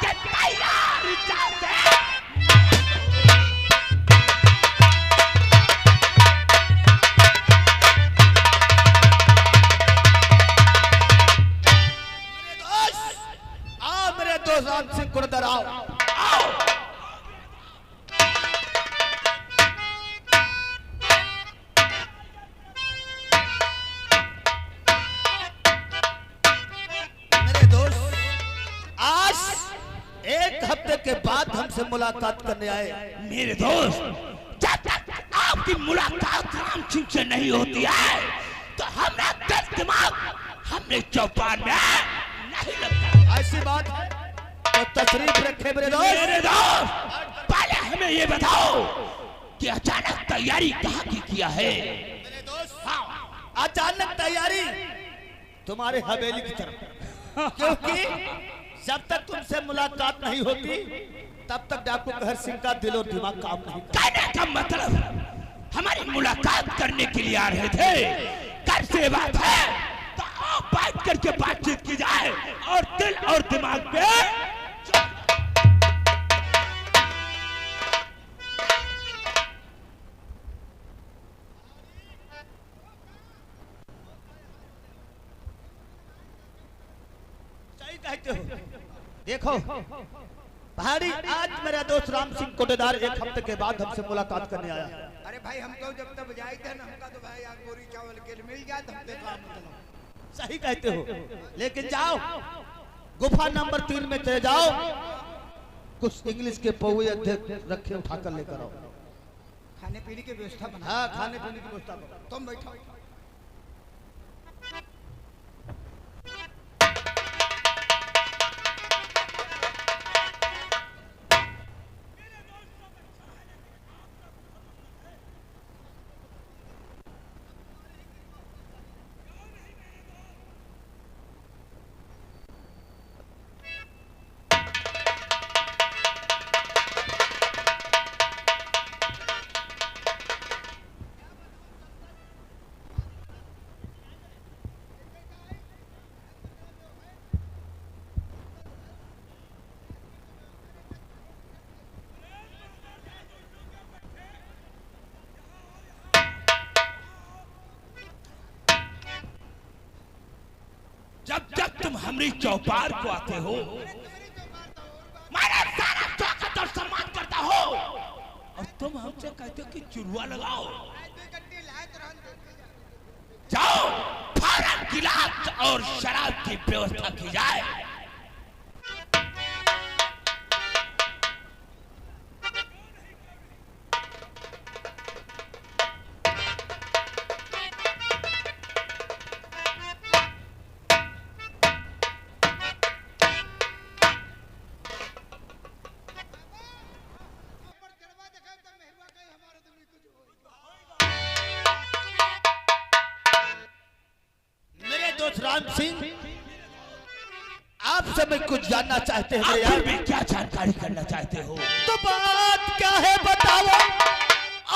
के तैयार जाते। मेरे दोस्त राम सिंह कुर्दर आओ। मेरे दोस्त आज एक हफ्ते के बाद हमसे मुलाकात करने आए। मेरे दोस्त, जब तक आपकी मुलाकात राम सिंह से नहीं होती है तो हमारा दिल दिमाग हमने चौपाल में नहीं लगता। ऐसी बात है तो तशरीफ रखे मेरे दोस्त। पहले हमें ये बताओ कि अचानक तैयारी कहाँ की किया है? मेरे दोस्त अचानक तैयारी तुम्हारे हवेली की तरफ, क्योंकि जब तक तुमसे मुलाकात नहीं होती तब तक डाकू कहर सिंह का दिलो दिमाग काम नहीं करता। कहने का मतलब हमारी मुलाकात करने के लिए आ रहे थे। कर से बात है तो आप बैठ करके बातचीत की जाए और दिल और दिमाग पे सही कहते हो। देखो भारी, आज मेरा दोस्त राम सिंह कोटेदार एक हफ्ते के बाद हमसे मुलाकात करने आया। अरे भाई हम तो जब तक जाए थे ना, हमका तो भाई यार गोरी चावल के लिए मिल जाए तो हमसे काम मतलब। सही कहते हो, लेकिन जाओ गुफा नंबर 3 में चले जाओ, कुछ इंग्लिश के पौवे अध्यक्ष रखे उठाकर लेकर आओ। खाने पीने की व्यवस्था बना। हाँ, खाने पीने की व्यवस्था करो। तुम बैठो। जब जब तुम हमारी चौपाल को आते हो मेरा सारा स्वागत और सम्मान करता हो, और तुम हमसे कहते हो कि चुरुआ लगाओ। जाओ फौरन गिलास और शराब की व्यवस्था की जाए। राम सिंह, आपसे मैं कुछ जानना चाहते हैं मेरे आप यार। भी क्या जानकारी करना चाहते हो? तो बात क्या है बताओ।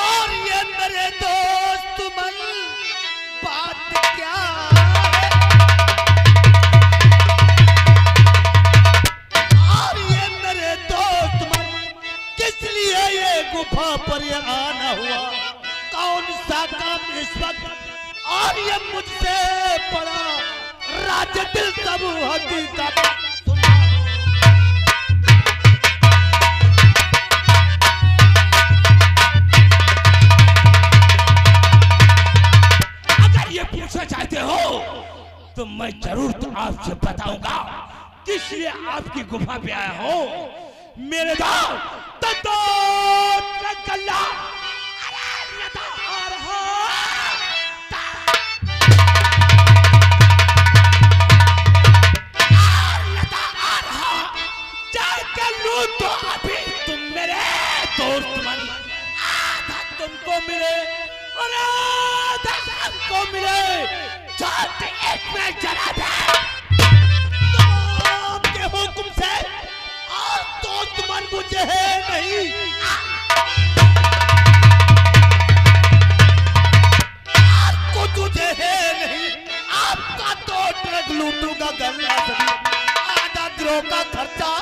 और ये मेरे दोस्त मन, बात क्या है? और ये मेरे दोस्त मन, किस लिए ये गुफा पर ये आना हुआ? कौन सा काम इस वक्त? और ये मुझसे बड़ा राज दिल सब हकीकत सुना। अगर ये पूछना चाहते हो तो मैं जरूर तो आपसे बताऊंगा किस लिए आपकी गुफा पे आया हूं। मेरे दोस्त तो अभी तुम मेरे दोस्त मन, आधा तुमको मिले और आधा हमको मिले। चाहते एक में जला दे आपके हुक्म से, और दोस्त मन मुझे है नहीं। आपको तुझे है नहीं। आपका तो ट्रक लूटूंगा गन्ना सभी, आधा गिरोह का खर्चा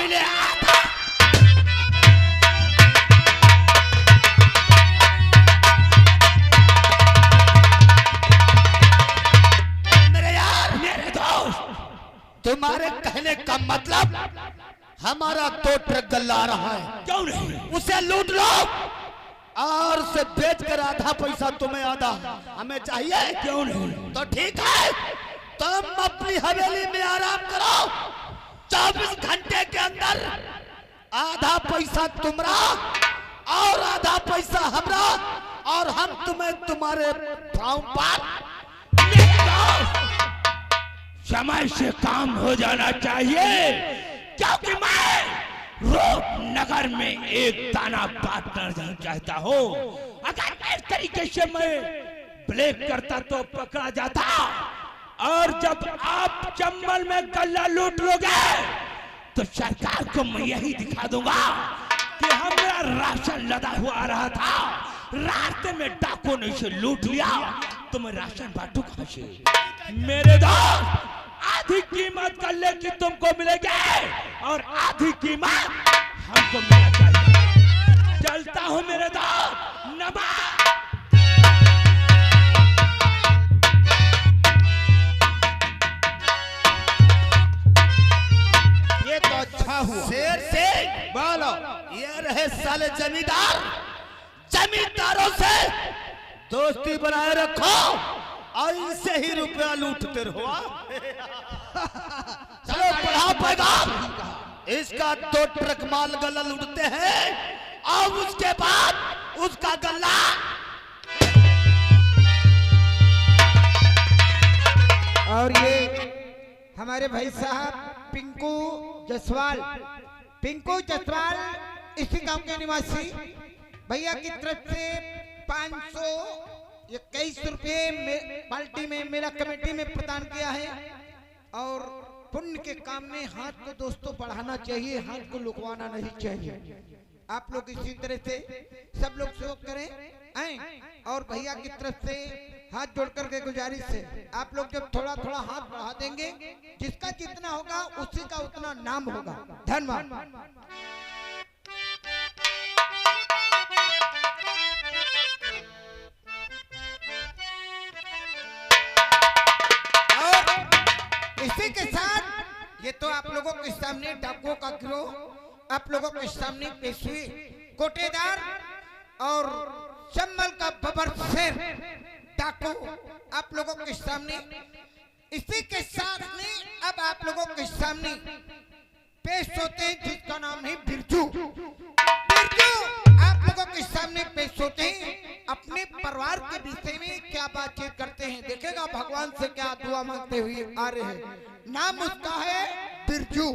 मिले आधा। मेरे यार, मेरे दोस्त, तुम्हारे कहने का मतलब हमारा 2 ट्रक गल्ला आ रहा है, क्यों नहीं? उसे लूट लो और उसे बेचकर आधा पैसा तुम्हें आधा हमें चाहिए। क्यों नहीं? तो ठीक है, तुम अपनी हवेली में आराम करो। 24 घंटे के अंदर आधा पैसा तुम्हारा और आधा पैसा हमरा, और हम तुम्हें तुम्हारे पाँव पर। मेरे दोस्त, समय से काम हो जाना चाहिए, क्योंकि मैं रूपनगर में एक दाना पार्टनर चाहता हूँ। अगर इस तरीके से मैं ब्लेक करता तो पकड़ा जाता, और जब आप चंबल में गल्ला लूट लोगे तो सरकार को मैं यही दिखा दूंगा कि हमारा राशन लदा हुआ आ रहा था, रास्ते में डाकुओं ने इसे लूट लिया, तो मैं राशन बांटू कहां से? मेरे दोस्त, आधी कीमत गल्ले की तुमको मिलेगी और आधी कीमत हमको मिलना चाहिए। चलता हूं मेरे दोस्त, नमस्कार। ये तो अच्छा हुआ। शेर से बोलो। ये रहे साले जमींदार, जमींदारों से दोस्ती बनाए रखो और इनसे ही रुपया लूटते रहो। चलो बढ़ाओ पैगाम, इसका 2 ट्रक माल गल्ला लूटते हैं और उसके बाद उसका गल्ला। और ये हमारे भाई साहब पिंकू जसवाल, पिंकू जसवाल इसी गांव के निवासी भैया की तरफ से 521 रुपये पार्टी में मेरा कमेटी में प्रदान किया है। और पुण्य के काम में हाथ को दोस्तों बढ़ाना चाहिए, हाथ को लुकवाना नहीं चाहिए। आप लोग इसी तरह से सब लोग सहयोग करें। और भैया की तरफ से हाथ जोड़ करके गुजारिश है, आप लोग जब थोड़ा थोड़ा हाथ बढ़ा देंगे, जिसका जितना होगा उसी का उतना नाम होगा। धन्यवाद। इसी के साथ ये तो आप लोगों के सामने डाकुओं का गिरोह, आप लोगों के सामने पेश हुई कोटेदार और चंबल का बबर शेर डाकू आप लोगों के सामने। इसी के साथ में अब आप लोगों के सामने पेश होते हैं जिसका नाम है बिरजू। बिरजू आप लोगों के सामने पेश होते हैं, अपने परिवार के विषय में क्या बातचीत करते हैं, देखेगा भगवान से क्या दुआ मांगते हुए आ रहे हैं। नाम उसका है बिरजू।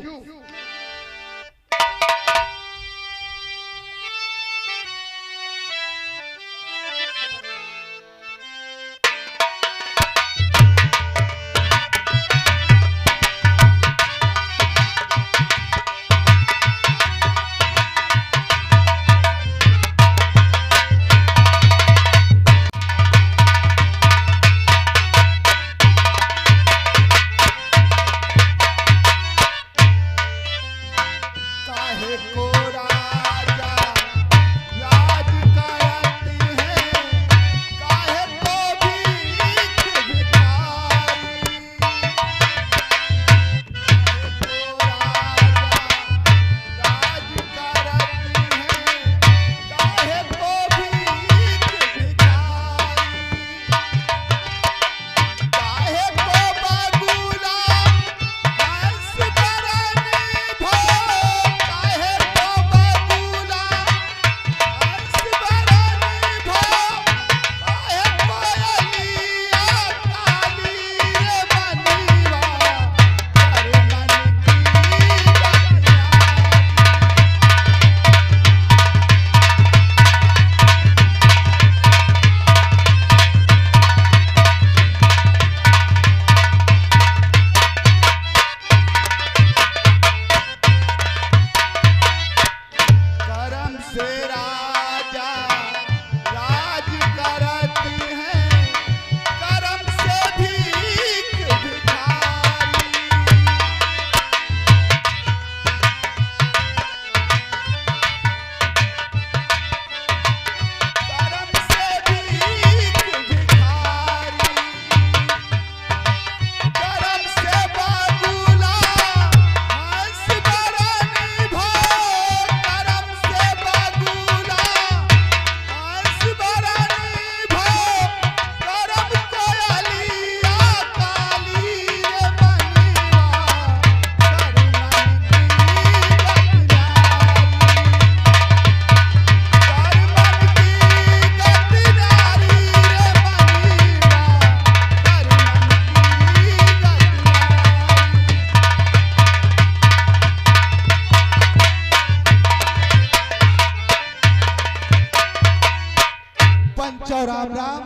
पंच और राम राम।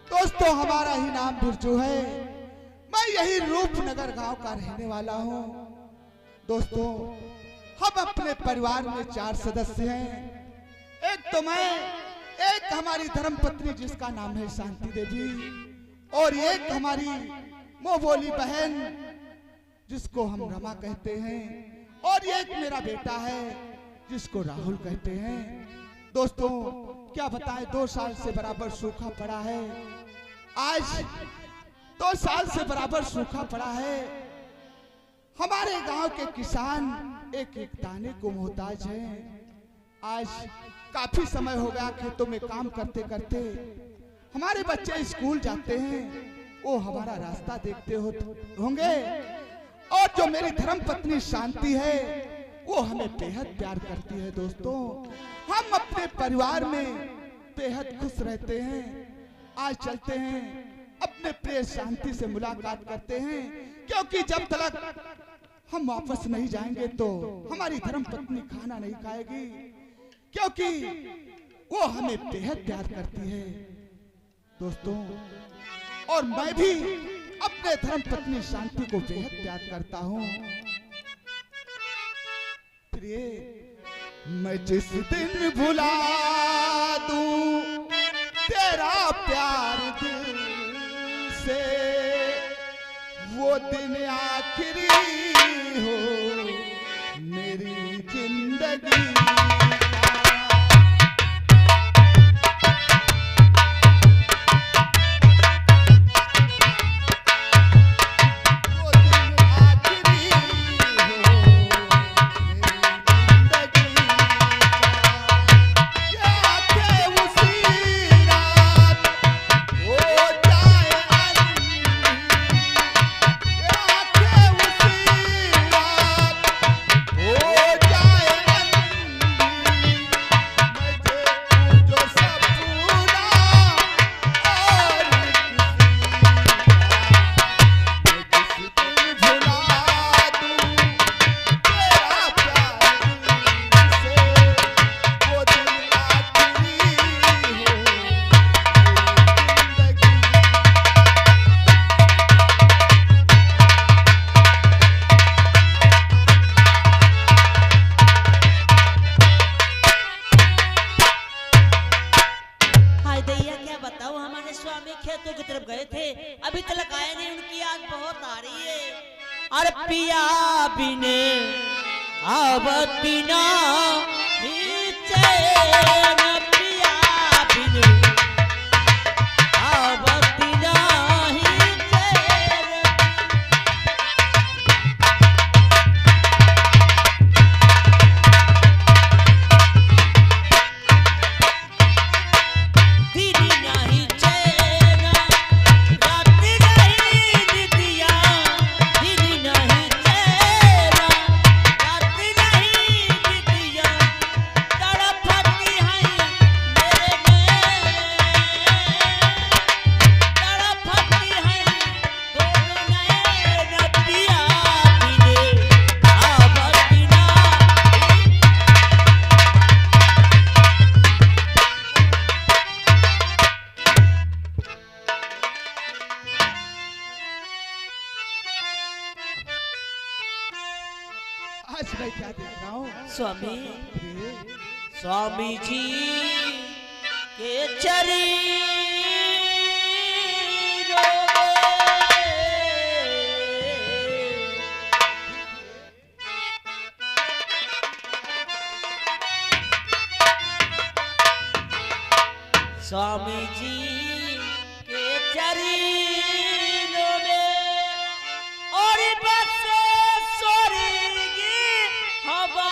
दोस्तों, हमारा ही नाम बिरजू है। मैं यही रूपनगर गांव का रहने वाला हूं। दोस्तों, हम अपने परिवार में 4 सदस्य हैं। एक तो मैं, एक हमारी धर्मपत्नी जिसका नाम है शांति देवी, और एक हमारी मोबोली बहन जिसको हम रमा कहते हैं, और एक मेरा बेटा है जिसको राहुल कहते हैं। दोस्तों, क्या बताएं, 2 साल से बराबर सूखा पड़ा है। आज 2 साल से बराबर सूखा पड़ा है। हमारे गांव के किसान एक एक दाने को मोहताज हैं। आज काफी समय हो गया खेतों में काम करते करते। हमारे बच्चे स्कूल जाते हैं, वो हमारा रास्ता देखते होंगे। और जो मेरी धर्म पत्नी शांति है, वो हमें बेहद प्यार करती है। दोस्तों, हम अपने परिवार में बेहद खुश रहते हैं। आज चलते हैं, अपने प्रिय शांति से मुलाकात करते हैं, क्योंकि जब तक हम वापस नहीं जाएंगे तो हमारी धर्म पत्नी खाना नहीं खाएगी, क्योंकि वो हमें बेहद प्यार करती है। दोस्तों, और मैं भी अपने धर्म पत्नी शांति को बेहद प्यार करता हूँ। प्रिय, मैं जिस दिन भुला दूं तेरा प्यार दिल से, वो दिन आखिरी हो मेरी जिंदगी स्वामी, स्वामी जी के चरणों स्वामी जी के चरणों में और बस स्वर्गी हवा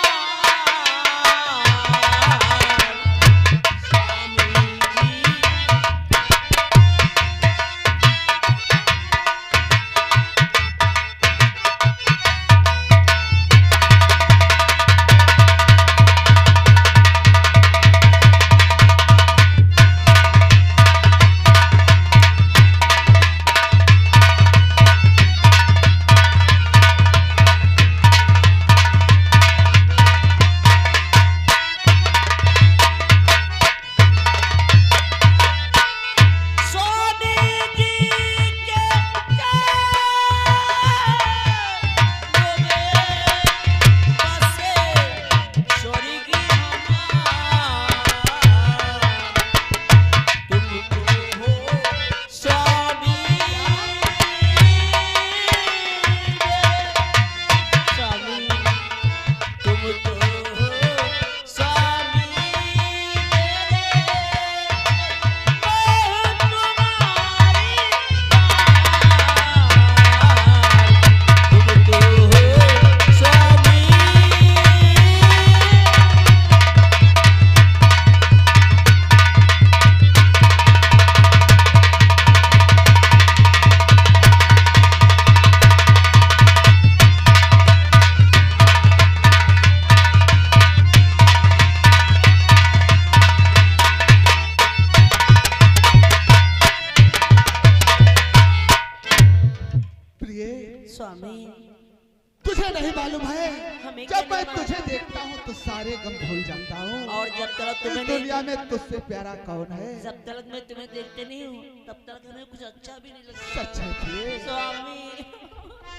नहीं मालूम है, हमें क्या जब मैं नहीं तुझे देखता हूँ तो सारे गम भूल जाता हूँ। और जब तक इस तुम्हें दुनिया में तुझसे प्यारा कौन है? जब तक मैं तुम्हें देखते नहीं हूँ तब तक हमें कुछ अच्छा भी नहीं लगता। सच है प्रिय, स्वामी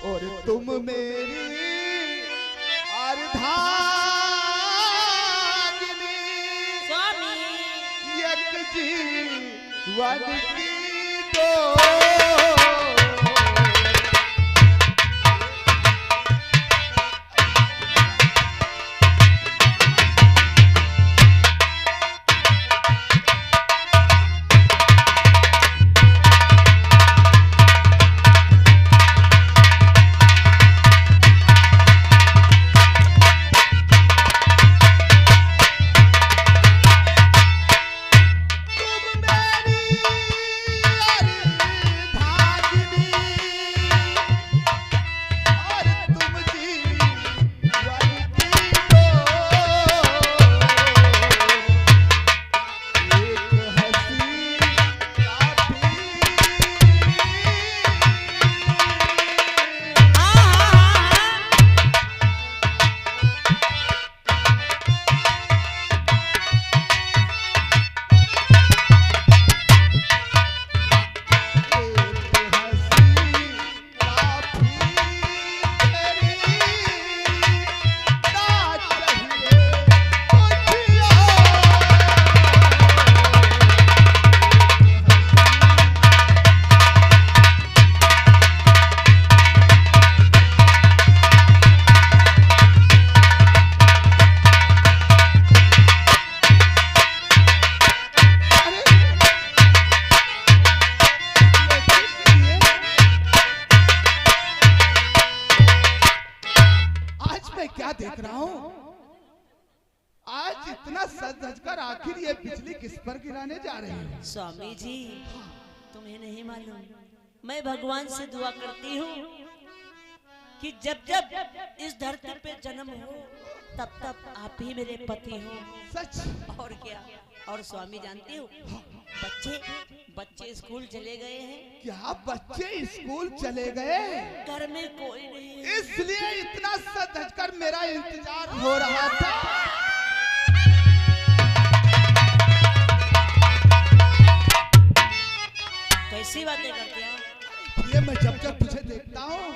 और तुम मेरी अर्धांगिनी, स्वामी एक जीवन की दो। क्या देख रहा हूँ? आज इतना सज धज कर आखिर ये बिजली किस पर गिराने जा रही है? स्वामी जी तुम्हें नहीं मालूम, मैं भगवान से दुआ करती हूँ कि जब जब इस धरती पे जन्म हो तब तब आप ही मेरे पति हो। सच? और क्या? और स्वामी जानते हो बच्चे स्कूल चले गए हैं। क्या बच्चे स्कूल चले गए? घर में कोई नहीं है। इसलिए इतना सज धज कर मेरा इंतजार हो रहा था। कैसी बातें करते हैं? ये मैं जब जब तुझे देखता हूँ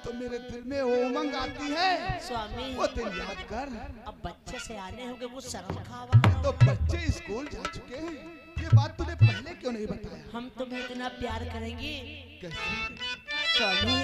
तो मेरे दिल में उमंग आती है। स्वामी वो दिन याद कर, अब बच्चे से आने होंगे वो शर्म खावा। तो बच्चे स्कूल जा चुके हैं, ये बात तूने पहले क्यों नहीं बताया? हम तुम्हें इतना प्यार करेंगे कैसे? स्वामी